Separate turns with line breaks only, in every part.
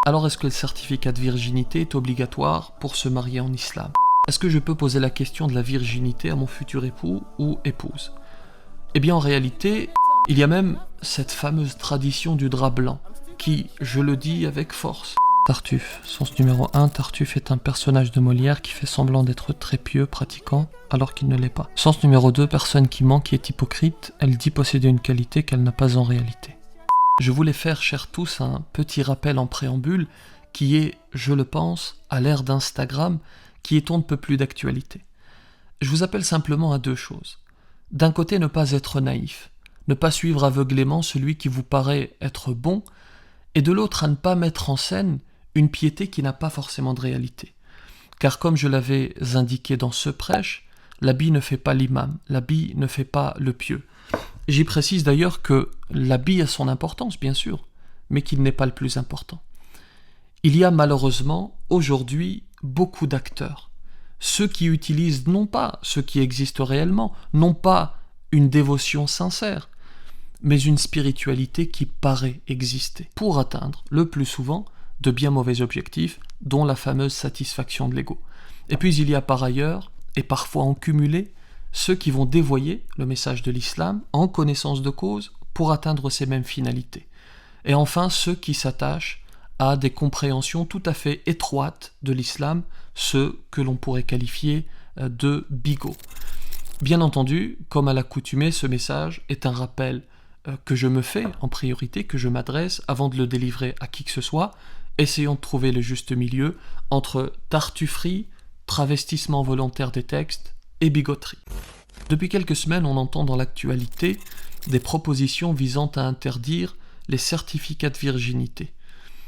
Alors est-ce que le certificat de virginité est obligatoire pour se marier en islam? Est-ce que je peux poser la question de la virginité à mon futur époux ou épouse? Eh bien en réalité, il y a même cette fameuse tradition du drap blanc, qui, je le dis avec force. Tartuffe, sens numéro 1, Tartuffe est un personnage de Molière qui fait semblant d'être très pieux, pratiquant, alors qu'il ne l'est pas. Sens numéro 2, personne qui ment, qui est hypocrite, elle dit posséder une qualité qu'elle n'a pas en réalité. Je voulais faire, chers tous, un petit rappel en préambule, qui est, je le pense, à l'ère d'Instagram, qui est on ne peut plus d'actualité. Je vous appelle simplement à deux choses. D'un côté, ne pas être naïf, ne pas suivre aveuglément celui qui vous paraît être bon, et de l'autre, à ne pas mettre en scène une piété qui n'a pas forcément de réalité. Car comme je l'avais indiqué dans ce prêche, l'habit ne fait pas l'imam, l'habit ne fait pas le pieux. J'y précise d'ailleurs que l'habit a son importance, bien sûr, mais qu'il n'est pas le plus important. Il y a malheureusement, aujourd'hui, beaucoup d'acteurs. Ceux qui utilisent non pas ce qui existe réellement, non pas une dévotion sincère, mais une spiritualité qui paraît exister, pour atteindre, le plus souvent, de bien mauvais objectifs, dont la fameuse satisfaction de l'ego. Et puis il y a par ailleurs, et parfois en cumulé, ceux qui vont dévoyer le message de l'islam en connaissance de cause pour atteindre ces mêmes finalités. Et enfin ceux qui s'attachent à des compréhensions tout à fait étroites de l'islam, ceux que l'on pourrait qualifier de bigots. Bien entendu, comme à l'accoutumée, ce message est un rappel que je me fais en priorité, que je m'adresse avant de le délivrer à qui que ce soit. Essayons de trouver le juste milieu entre tartufferie, travestissement volontaire des textes et bigoterie. Depuis quelques semaines, on entend dans l'actualité des propositions visant à interdire les certificats de virginité.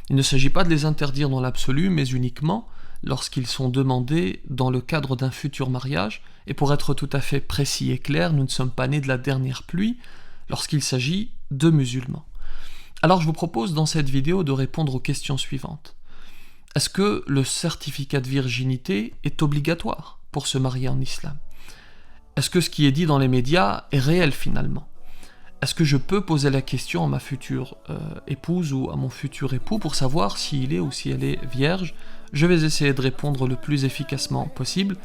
Il ne s'agit pas de les interdire dans l'absolu, mais uniquement lorsqu'ils sont demandés dans le cadre d'un futur mariage, et pour être tout à fait précis et clair, nous ne sommes pas nés de la dernière pluie, lorsqu'il s'agit de musulmans. Alors je vous propose dans cette vidéo de répondre aux questions suivantes. Est-ce que le certificat de virginité est obligatoire pour se marier en islam? Est-ce que ce qui est dit dans les médias est réel finalement? Est-ce que je peux poser la question à ma future épouse ou à mon futur époux pour savoir s'il est ou si elle est vierge? Je vais essayer de répondre le plus efficacement possible.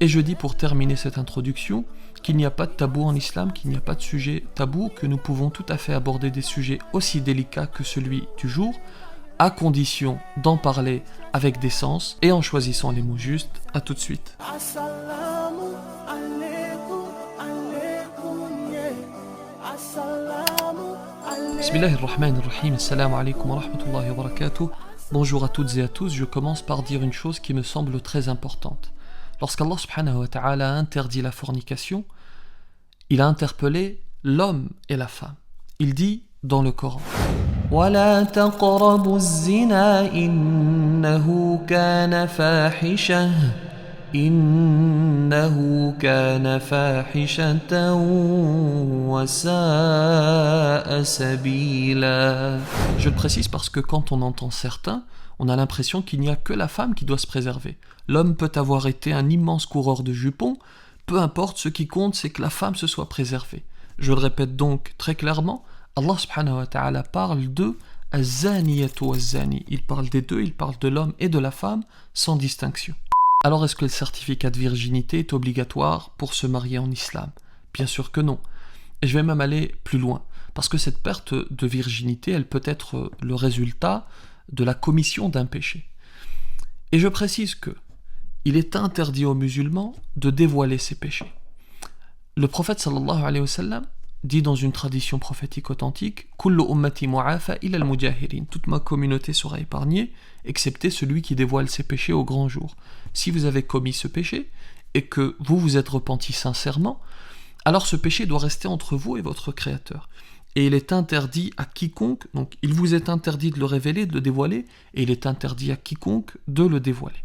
Et je dis pour terminer cette introduction qu'il n'y a pas de tabou en islam, qu'il n'y a pas de sujet tabou, que nous pouvons tout à fait aborder des sujets aussi délicats que celui du jour, à condition d'en parler avec décence et en choisissant les mots justes. À tout de suite. Bismillahirrahmanirrahim, assalamu alaikum wa rahmatullahi wa barakatuh. Bonjour à toutes et à tous, je commence par dire une chose qui me semble très importante. Lorsqu'Allah subhanahu wa ta'ala a interdit la fornication, il a interpellé l'homme et la femme. Il dit dans le Coran: وَلَا تَقْرَبُوا الزِّنَا إِنَّهُ كَانَ فَاحِشَةً إِنَّهُ كَانَ فَاحِشَةً وَسَاءَ سَبِيلًا. Je le précise parce que quand on entend certains, on a l'impression qu'il n'y a que la femme qui doit se préserver. L'homme peut avoir été un immense coureur de jupons, peu importe, ce qui compte c'est que la femme se soit préservée. Je le répète donc très clairement, Allah subhanahu wa ta'ala parle de az-zaniyatu waz-zani. Il parle des deux, il parle de l'homme et de la femme sans distinction. Alors est-ce que le certificat de virginité est obligatoire pour se marier en islam? Bien sûr que non. Et je vais même aller plus loin, parce que cette perte de virginité, elle peut être le résultat de la commission d'un péché. Et je précise que il est interdit aux musulmans de dévoiler ses péchés. Le prophète sallallahu alayhi wa sallam dit dans une tradition prophétique authentique: Kullu ummati mu'afa illa al-mujahirin. Toute ma communauté sera épargnée, excepté celui qui dévoile ses péchés au grand jour. Si vous avez commis ce péché et que vous vous êtes repenti sincèrement, alors ce péché doit rester entre vous et votre Créateur. Et il est interdit à quiconque, donc il vous est interdit de le révéler, de le dévoiler, et il est interdit à quiconque de le dévoiler.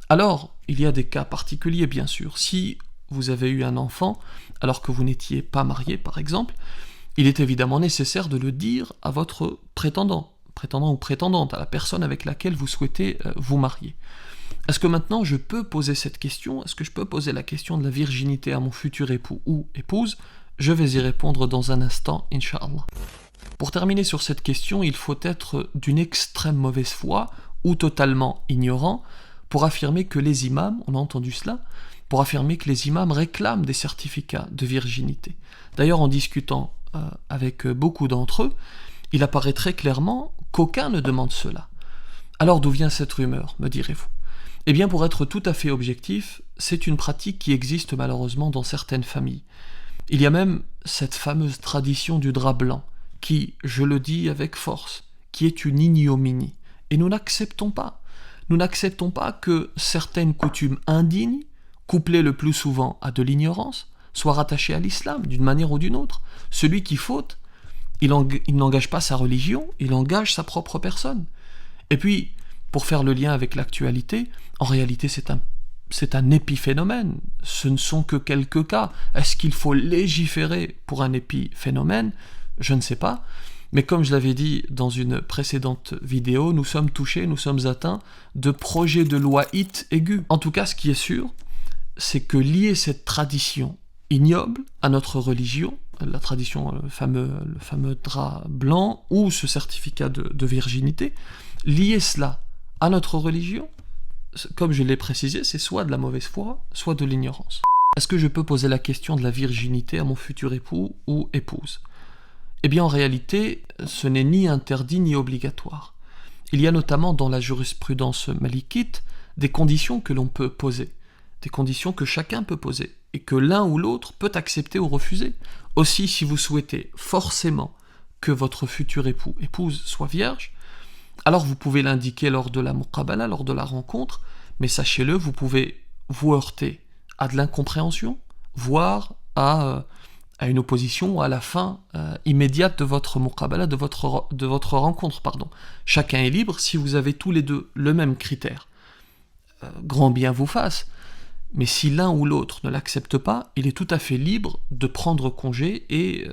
Alors, il y a des cas particuliers bien sûr. Si vous avez eu un enfant alors que vous n'étiez pas marié par exemple, il est évidemment nécessaire de le dire à votre prétendant ou prétendante, à la personne avec laquelle vous souhaitez vous marier. Est-ce que maintenant je peux poser cette question? Est-ce que je peux poser la question de la virginité à mon futur époux ou épouse? Je vais y répondre dans un instant, Inch'Allah. Pour terminer sur cette question, il faut être d'une extrême mauvaise foi ou totalement ignorant pour affirmer que les imams, on a entendu cela, pour affirmer que les imams réclament des certificats de virginité. D'ailleurs, en discutant avec beaucoup d'entre eux, il apparaît très clairement qu'aucun ne demande cela. Alors d'où vient cette rumeur, me direz-vous? Eh bien, pour être tout à fait objectif, c'est une pratique qui existe malheureusement dans certaines familles. Il y a même cette fameuse tradition du drap blanc, qui, je le dis avec force, qui est une ignominie. Et nous n'acceptons pas. Nous n'acceptons pas que certaines coutumes indignes, couplées le plus souvent à de l'ignorance, soient rattachées à l'islam, d'une manière ou d'une autre. Celui qui faute, il n'engage pas sa religion, il engage sa propre personne. Et puis, pour faire le lien avec l'actualité, en réalité c'est un épiphénomène, ce ne sont que quelques cas. Est-ce qu'il faut légiférer pour un épiphénomène? Je ne sais pas, mais comme je l'avais dit dans une précédente vidéo, nous sommes touchés, nous sommes atteints de projets de loi hit aigus. En tout cas, ce qui est sûr, c'est que lier cette tradition ignoble à notre religion, la tradition, le fameux drap blanc ou ce certificat de virginité, lier cela à notre religion, comme je l'ai précisé, c'est soit de la mauvaise foi, soit de l'ignorance. Est-ce que je peux poser la question de la virginité à mon futur époux ou épouse? Eh bien, en réalité, ce n'est ni interdit ni obligatoire. Il y a notamment dans la jurisprudence malikite des conditions que l'on peut poser, des conditions que chacun peut poser, et que l'un ou l'autre peut accepter ou refuser. Aussi, si vous souhaitez forcément que votre futur épouse soit vierge, alors vous pouvez l'indiquer lors de la muqabala, lors de la rencontre, mais sachez-le, vous pouvez vous heurter à de l'incompréhension, voire à une opposition ou à la fin immédiate de votre muqabala, de votre rencontre. Chacun est libre si vous avez tous les deux le même critère. Grand bien vous fasse. Mais si l'un ou l'autre ne l'accepte pas, il est tout à fait libre de prendre congé et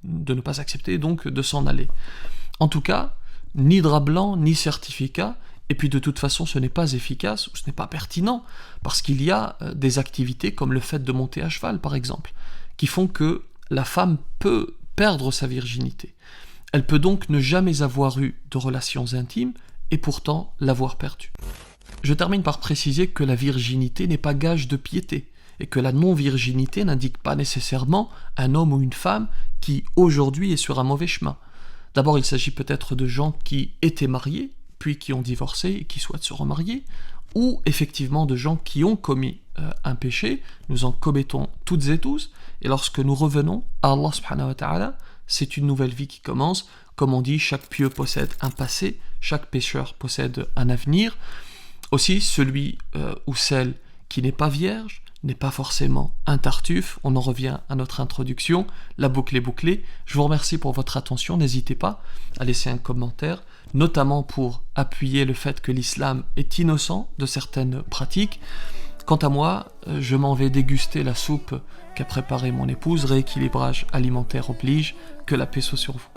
de ne pas accepter, donc de s'en aller. En tout cas, ni drap blanc, ni certificat, et puis de toute façon ce n'est pas efficace, ou ce n'est pas pertinent, parce qu'il y a des activités comme le fait de monter à cheval par exemple, qui font que la femme peut perdre sa virginité. Elle peut donc ne jamais avoir eu de relations intimes, et pourtant l'avoir perdue. Je termine par préciser que la virginité n'est pas gage de piété, et que la non-virginité n'indique pas nécessairement un homme ou une femme qui aujourd'hui est sur un mauvais chemin. D'abord, il s'agit peut-être de gens qui étaient mariés, puis qui ont divorcé et qui souhaitent se remarier, ou effectivement de gens qui ont commis un péché, nous en commettons toutes et tous, et lorsque nous revenons à Allah subhanahu wa ta'ala, c'est une nouvelle vie qui commence. Comme on dit, chaque pieux possède un passé, chaque pécheur possède un avenir. Aussi, celui ou celle qui n'est pas vierge n'est pas forcément un tartuffe. On en revient à notre introduction, la boucle est bouclée. Je vous remercie pour votre attention, n'hésitez pas à laisser un commentaire, notamment pour appuyer le fait que l'islam est innocent de certaines pratiques. Quant à moi, je m'en vais déguster la soupe qu'a préparée mon épouse, rééquilibrage alimentaire oblige, que la paix soit sur vous.